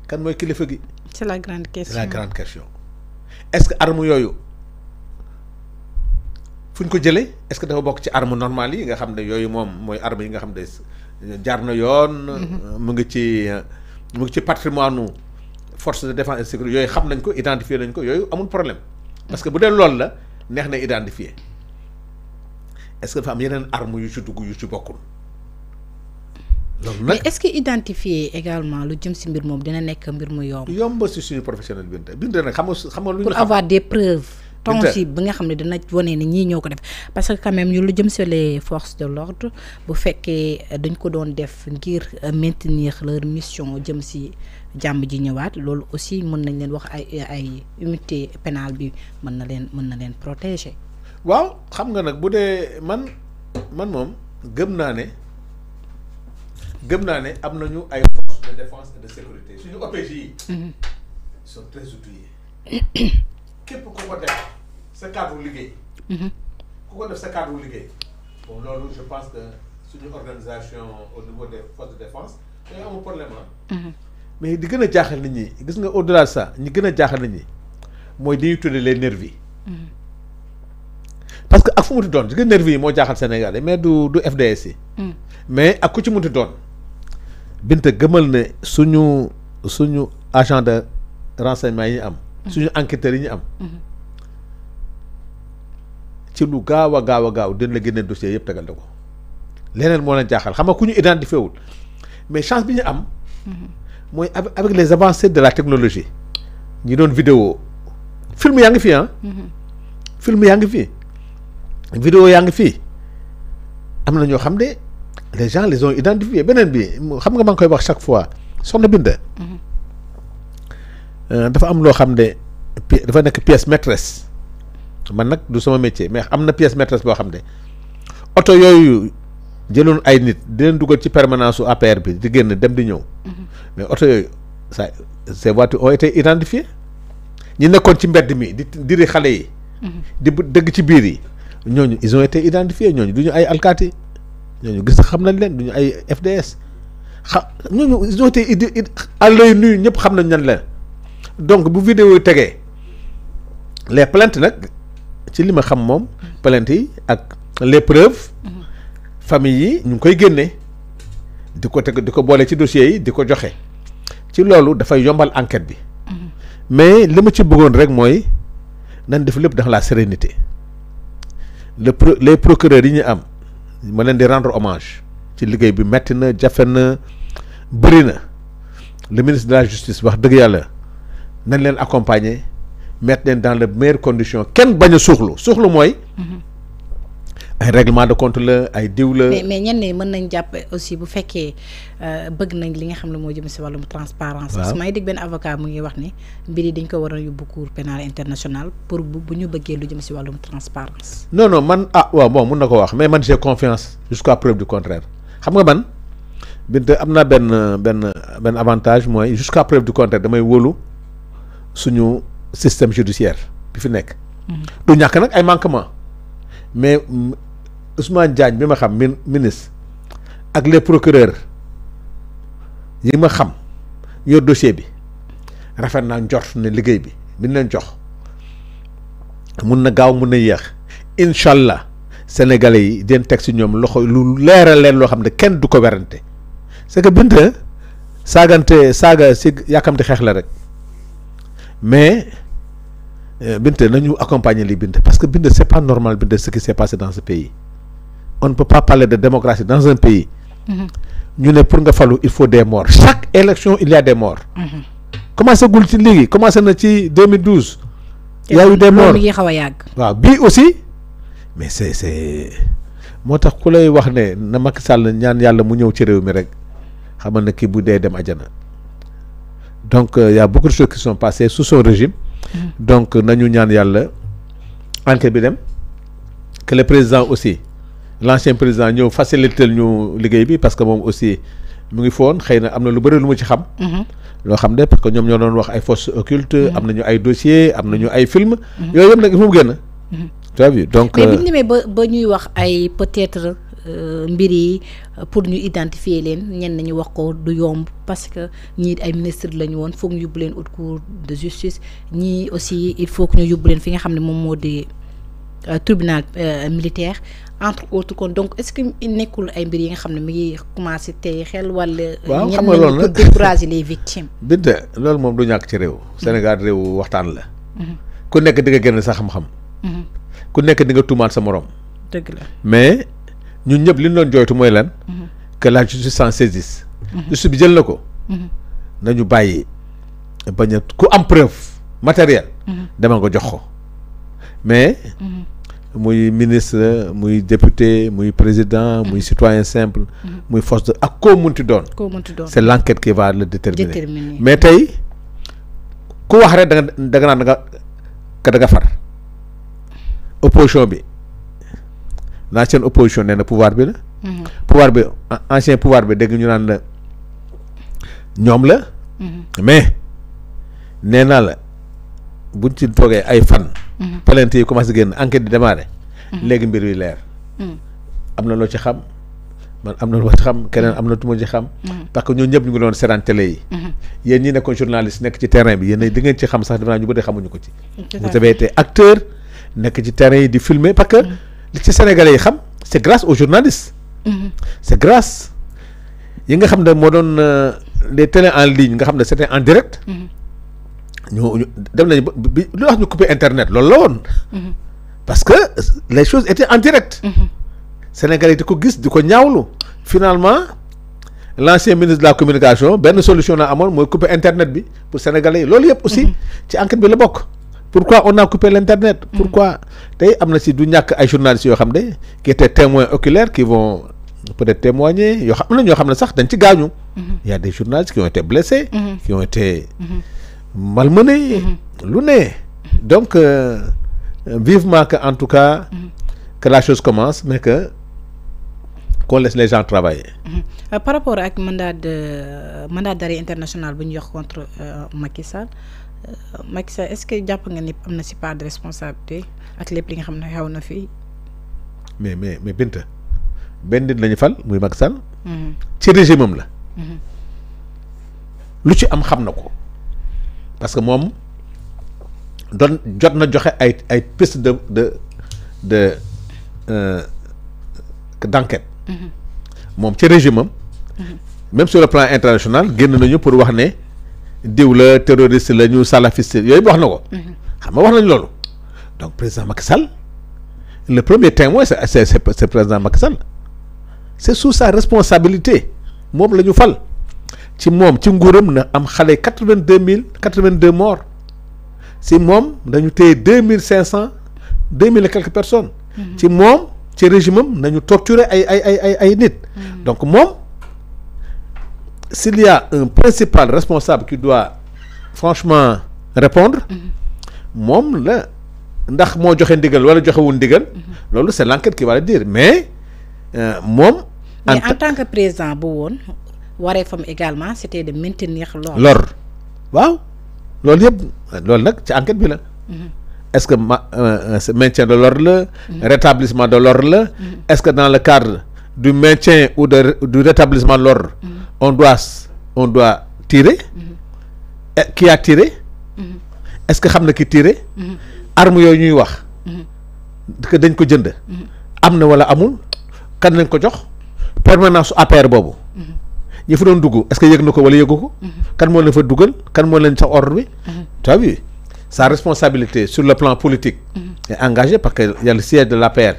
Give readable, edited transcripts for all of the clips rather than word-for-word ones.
kan mooy kilifa gi. c'est la grande question. c'est la grande question est-ce que arme yooyu fu ñu ko jëlee est-ce que dafa bokk ci arme normale yi nga xam ne yooyu moom mooy arme yi nga xam ne jaar na yoon. mu ngi ci patrimoine force de défense et sécurité yooyu xam nañ ko identifier nañ ko yooyu amul problème parce que bu dee loolu la neex na identifier est-ce que dafa am yeneen arme yu ci dugg yu ci bokkul. loolu nag mais est-ce que identifier également lu jëm ci mbir moom dina nekk mbir mu yomb. yomb ci suñu professionnel Binta nag xam nga lu ñu pour avoir des preuves tangibles bi nga xam ne dina wane ni ñii ñoo ko def parce que quand même ñu lu jëm ci les forces de l'ordre bu fekkee dañ ko doon def ngir maintenir leur mission jëm ci jàmm ji ñëwaat loolu aussi mën nañ leen wax ay unité pénale bi mën na leen protéger. waaw xam nga nag bu dee man moom gëm naa ne am nañu ay forces de défense et de sécurité suñu OPJ yi. ils sont très outillés. képp ku ko def sa cadre liggéey. ku ko def sa cadre liggéey. bon loolu je pense que suñu organisation au niveau des forces de défense dañoo amul problème mais di gën a jaaxal nit ñi gis nga au-delà de ça ñi gën a jaaxal nit ñi mooy dañuy tuddee les nervis. parce que ak fu mu ti doon gis nga nervis yi moo jaaxal Sénégal mais du FDS yi. mais ak ku ci munti doon. Binta gëmal ne suñu agent de renseignement yi ñu am. suñu enquêteurs yi ñu am. ci lu gaaw a gaaw dina la génne dossier yëpp tegal da ko leneen moo leen jaaxal xam nga ku ñu identifié wul mais chance bi ñu am. mooy avec les avancées de la technologie. ñi doon vidéo film yaa ngi fi film yaa ngi fi. vidéo yaa ngi fii am na ñoo xam ne les gens les ont identifiés beneen bi xam nga maa ngi koy wax chaque fois soxna Binta. dafa am loo xam ne dafa nekk pièce maîtresse man nag du sama métier mais am na pièce maîtresse boo xam ne oto yooyu jëloon ay nit di leen dugal ci permanence su APR bi di génn dem di ñëw. mais oto yooyu ces voitures ont été identifiées ñi nekkoon ci mbedd mi di diri xale yi. di dëgg ci biir yi. ñooñu ils ont été identifiés ñooñu du ñu ay alkaati ñooñu gis xam nañ leen du ñu ay FDS ñooñu ils ont été à l'œil nu ñëpp xam nañ ñan leen donc bu vidéo yi tegee les plaintes nag ci li ma xam moom plaintes yi ak les preuves famille yi ñu ngi koy génne di ko teg di ko boole ci dossiers yi di ko joxe ci loolu dafay yombal enquête bi mais li ma ci bëggoon rek mooy nañ def lépp dans la sérénité. les procureurs yi ñu am ma leen di rendre hommage ci liggéey bi metti na jafe na bëri na le ministre de la justice wax dëgg yàlla nañ leen accompagner mettre leen dans les meilleures conditions kenn bañ a suuxlu mooy. ay règlement de compte la ay diw la. mais ñenn ñi mën nañ jàpp aussi bu fekkee bëgg nañ li nga xam ne moo jëm si wàllum transparence parce que may dégg benn avocat mu ngi wax ni mbir yi dañ ko war a yóbbu cour pénal international pour bu ñu bëggee lu jëm si wàllum transparence non man waaw bon mun na ko wax mais man j'ai confiance jusqu'à preuve du contraire xam nga man Binta am naa benn avantage mooy jusqu'à preuve du contraire damay wóolu suñu système judiciaire bi fi nekk. du ñàkk nag ay manquements mais Ousmane Diagne bi ma xam ministre ak les procureurs yi ma xam yor dossier bi rafet naa njort ne liggéey bi biñ leen jox mun na gaaw mun na yéex incha allah sénégalais yi den teg si ñoom loxo lu leeral leen loo xam ne kenn du ko werante c'est que Binta saaga si yàkkamti xeex la rek mais Binta nañu accompagner li Binta parce que Binta c'est pas normal Binta ce qui s'est passé dans ce pays on ne peut pas parler de démocratie dans un pays ñu ne pour nga falu il faut des morts chaque élection il y a des morts commencé gul ci léegi commencé na ci 2012 il y a eu des morts mi ngi xaw a yàgg waaw bii aussi mais c'est moo tax ku lay wax ne na Macky Sall ñaan yàlla mu ñëw ci réew mi rek xamal na kii bu dee dem ajana donc il y a beaucoup de choses qui sont passées sous son régime donc nañu ñaan yàlla enquête bi dem que le président aussi l'ancien président ñëw faciliter ñu liggéey bi parce que moom aussi mu ngi foon xëy na am na lu bëri lu mu ci xam loo xam ne parce que ñoom ñoo doon wax ay fausses occultes am nañu ay dossiers am nañu ay films yooyu yëpp nag il faut mu génn tu as vu donc mais bi ñu demee ba ñuy wax ay peut-être mbir yi pour ñu identifier leen ñenn ñi wax ko du yomb parce que ñii ay ministre lañu woon foog ñu yóbbu leen haute cour de justice ñii aussi il faut que ñu yóbbu leen fi nga xam ne moom moo di tribunal militaire entre autres kon donc est-ce que nekkul ay mbir yi nga xam ne mi ngi commencé tey xel wala. waaw xam nga loolu ñenn ñi pour décourager les victimes. Binta loolu moom du ñàkk ci réew. Sénégal réew waxtaan la. ku nekk di nga génn sa xam-xam. ku nekk di nga tuumaat sa morom. dëgg la mais ñun ñëpp li ñu doon jooytu mooy lan. que la justice s'en saisisse. justice bi jël na ko. nañu bàyyi bañ a ku am preuve matérielle. dama nga jox ko mais. muy ministre muy député muy président muy citoyen simple. muy force de ak koo munti doon. c'est l'enquête qui va le déterminer. mais tey ku wax rek da nga naan da nga far. opposition bi l'ancienne opposition nee na pouvoir bi la. pouvoir bi ancien pouvoir bi dégg ñu naan la ñoom la. mais nee naa la buñ ci toogee ay fan. plainte yi commencé génn enquête di démarré. léegi mbir yi leer. am na loo ci xam man am na loo ci xam keneen am na tu ma ci xam. parce que ñooñu ñëpp ñu ngi doon seetaan télé yi. yéen ñi nekkoon journaliste nekk ci terrain bi yéen di ngeen ci xam sax dafa naa ñu bëri xamuñu ko ci. vous avez été acteur nekk ci terrain yi di filmer parce que li ci sénégalais yi xam c'est grâce aux journalistes. c'est grâce yi nga xam ne moo doon les télé en ligne nga xam ne c'était en direct. ñu dem nañu ba bi lu wax ñu couper internet loolu la woon. parce que les choses étaient en direct. Sénégalais di ko gis di ko ñaawlu. finalement l'ancien ministre de la communication benn solution la amoon mooy couper internet bi pour sénégalais yi loolu yëpp aussi ci enquête bi la bokk. pourquoi on a coupé l'internet. pourquoi tey am na si du ñàkk ay journalistes yoo xam ne qui étaient témoins oculaires qui vont peut-être témoigner yoo xam na ñoo xam ne sax dañ ci gaañu. il y a des journalistes qui ont été blessés. qui ont été malmenés. lu ne donc vivement que en tout cas. que la chose commence mais que qu'on laisse les gens travailler. Par rapport ak mandat d'arrêt international bu ñu jox contre Macky Sall est-ce que jàpp nga ni am na si part de responsabilité ak lépp li nga xam ne xew na fii. mais Binta benn nit lañu fal muy Macky Sall. ci régime am la. lu ci am xam na ko parce que moom jot na joxe ay piste d'enquête. moom ci régime am. même sur le plan international génn nañu pour wax ne diw la terroriste la ñu salafiste yooyu wax na ko. xam nga wax nañu loolu. donc président Macky Sall le premier témoin c'est président Macky Sall c'est sous sa responsabilité moom la ñu fal ci moom ci nguuram na am xale 82 morts si moom dañu téye 2500 2000 et quelques personnes. ci moom ci régime am nañu torturer ay nit. donc moom s'il y a un principal responsable qui doit franchement répondre moom la ndax moo joxe ndigal wala joxewul ndigal loolu c'est l'enquête qui va le dire mais moom. mais en tant que président bu woon wareefam également c'était de maintenir l'ordre waaw loolu yëpp loolu nag ci enquête bi la. est-ce que maintien de l'ordre la. rétablissement de l'ordre la. est-ce que dans le cadre du maintien ou du rétablissement de l'ordre on doit tirer. Qui a tiré. est-ce que xam na ki tiré. arme yooyu ñuy wax. que dañ ko jënd. am na wala amul kan lañ ko jox permanence APR boobu. ñi fa doon dugg est-ce que yëg na ko wala yëgu ko. kan moo leen fa dugal kan moo leen sax ordre bi. tu as vu sa responsabilité sur le plan politique est engagée parce que y a le siège de l'APR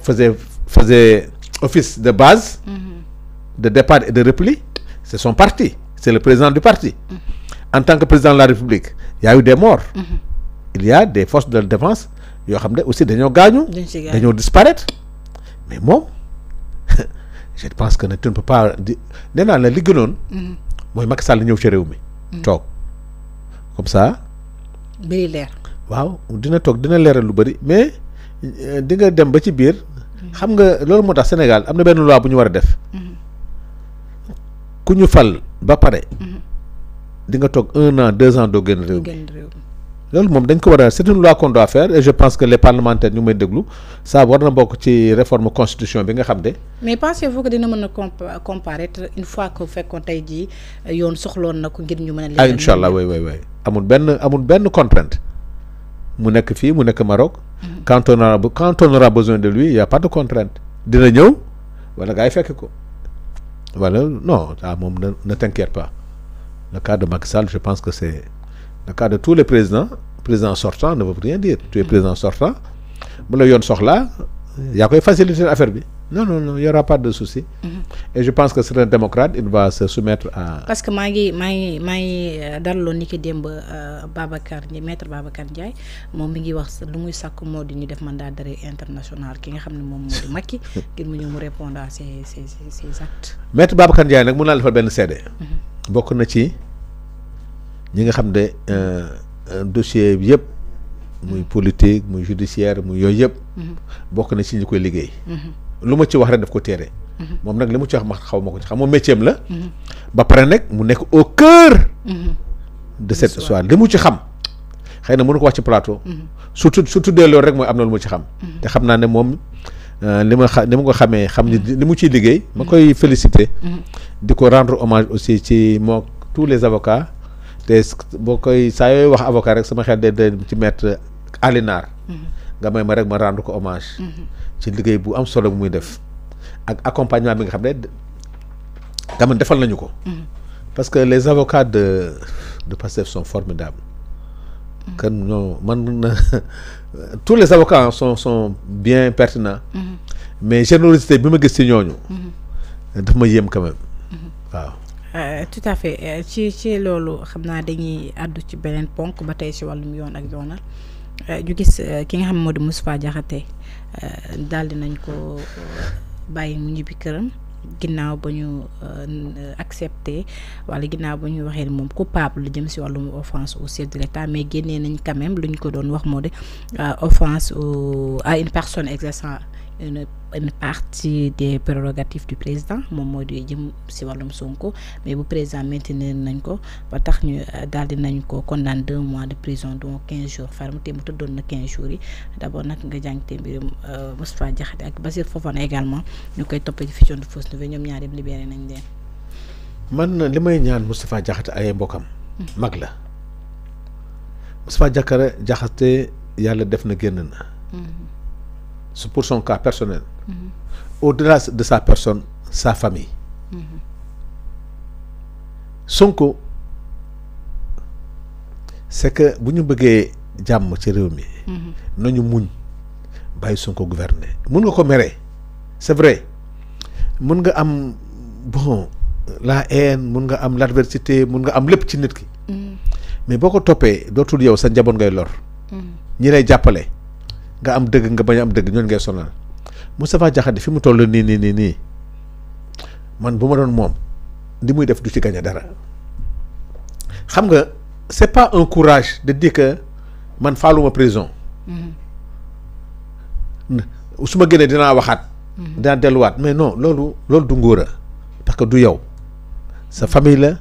faisait office de base, de départ et de repli. C'est son parti, c'est le président du parti. En tant que président de la République, il y a eu des morts. Il y a des forces de défense yoo xam ne aussi dañoo gaañu dañoo disparaître mais moom je pense que ne tu ne peux pas di nee naa la li gënoon mooy Macky Sall ñëw ci réew mi toog comme ça mbiri leer waaw dina toog dina leeral lu bëri mais di nga dem ba ci biir xam nga loolu moo tax Sénégal am na benn loi bu ñu war a def ku ñu fal ba pare di nga toog 1 an 2 ans doo génn réew mi loolu moom dañ ko war a c'est une loi qu'on doit faire et je pense que les parlementaires ñu may déglu ça war na bokk ci réforme constitution bi nga xam ne. mais pensez-vous que dina mën a comparaître une fois que fekkoon tey jii yoon soxloon na ko ngir ñu mën a. ah incha allah oui amul benn contrainte mu nekk fii mu nekk Maroc. quand on aura besoin de lui il y a pas de contrainte dina ñëw wala gars yi fekk ko wala non ah moom ne t'inquiète pas le cas de Macky Sall je pense que c'est le cas de tous les présidents sortants ne veut rien dire tu es président sortant bu la yoon soxlaa yaa koy faciliter affaire bi non il y aura pas de souci. Et je pense que c'est un démocrate il va se soumettre à. parce que maa ngi dalaloon ni ki démb maître Babacar Ndiaye moom mi ngi wax lu muy sàkk moo di ñu def mandat d'arrêt international ki nga xam ne moom moo di Macky ngir mu ñëw mu répondre à ces actes. maître Babacar Ndiaye nag mun naa defal benn seede. bokk na ci ñi nga xam ne dossier bi yëpp. muy politique muy judiciaire muy yooyu yëpp. bokk na ci ñi koy liggéey. lu ma ci wax rek daf ko téere. moom nag li mu ci wax ma xaw ma ko ci xam moom métier am la. ba pare nag mu nekk au cœur. de cette histoire li mu ci xam. xëy na mënu ko wax ci plateau. surtout tuddee loolu rek mooy am na lu mu ci xam. te xam naa ne moom li ma ko xamee xam ni li mu ciy liggéey. ma koy féliciter. di ko rendre hommage aussi ci moo tous les avocats. te boo koy saa yooyu wax avocat rek sama xel de ci maître Alinar. nga may ma rek ma rendre ko hommage. ci liggéey bu am solo bu muy def ak accompagnement bi nga xam ne tamit defal nañu ko. parce que les avocats de Pastef sont formidables. kan ñoo tous les avocats sont bien pertinents. mais générosité bi ma gis ci ñooñu. daf ma yéem quand même waaw. tout à fait ci loolu xam naa dañuy àddu ci beneen ponk ba tey si wàllum yoon ak yoonal ñu gis ki nga xam moo di Moustapha Diakhaté daal di nañ ko bàyyi mu ñibbi këram ginnaaw ba ñu accepté wala ginnaaw ba ñu waxee ni moom coupable jëm si wàllum offense au chef de l'État mais génnee nañ quand même lu ñu ko doon wax moo de offense à une personne exerçant une partie des prérogatives du président moom mooy di jëm si wàllum Sonko mais bu président maintenir nañ ko ba tax ñu daal di nañ ko condamné 2 mois de prison dont 15 jours ferme te mu tëddoon na 15 jours yi d'abord nag nga jàngte mbirum Moustapha Diakhaté ak Bassirou Fofana également ñu koy toppee ci fiction de fausse nouvelle ñoom ñaar yëpp libéré nañ leen. man li may ñaan Moustapha Diakhaté ay mbokkam mag la Moustapha Diakhaté yàlla def na génn na. C'est pour son cas personnel. Au-delà de sa personne, sa famille. Sonko, c'est que bu ñu bëggee jàmm ci réew mi. nañu muñ bàyyi Sonko gouverner mun nga ko mere c'est vrai mun nga am bon la haine mun nga am l'adversité mun nga am lépp ci nit ki. mais boo ko toppee dootul yow sa njaboot ngay lor. ñi lay jàppale. nga am dëgg nga bañ a am dëgg ñooñu ngay sonal Moustapha Diakhaté fi mu toll nii man bu ma doon moom li muy def du ci gañ a dara xam nga c'est pas un courage de dire que man faaluma prison su ma génnee dinaa waxaat dinaa delluwaat mais non loolu du ngóora parce que du yow sa famille la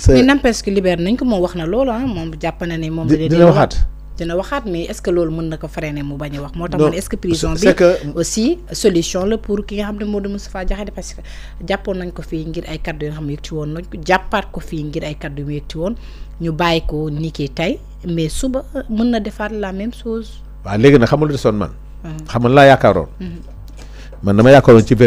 mais n'empêche que libéré nañ ko moom wax na loolu moom jàpp na ne moom dina waxaat mais est-ce que loolu mën na ko freiner mu bañ a wax moo tax man est-ce que prison bi aussi solution la pour ki nga xam ne moo di Moustapha Diakhaté parce que jàppoon nañ ko fii ngir ay kaddu yoo xam ne yëg ci woon nañ ko jàppaat ko fii ngir ay kaddu yu yëg ci woon ñu bàyyi ko ni ki tey mais suba mën na defaat la même chose. waaw léegi nag xamul lu desoon man. xam nga laa yaakaaroon. man dama yaakaaroon ci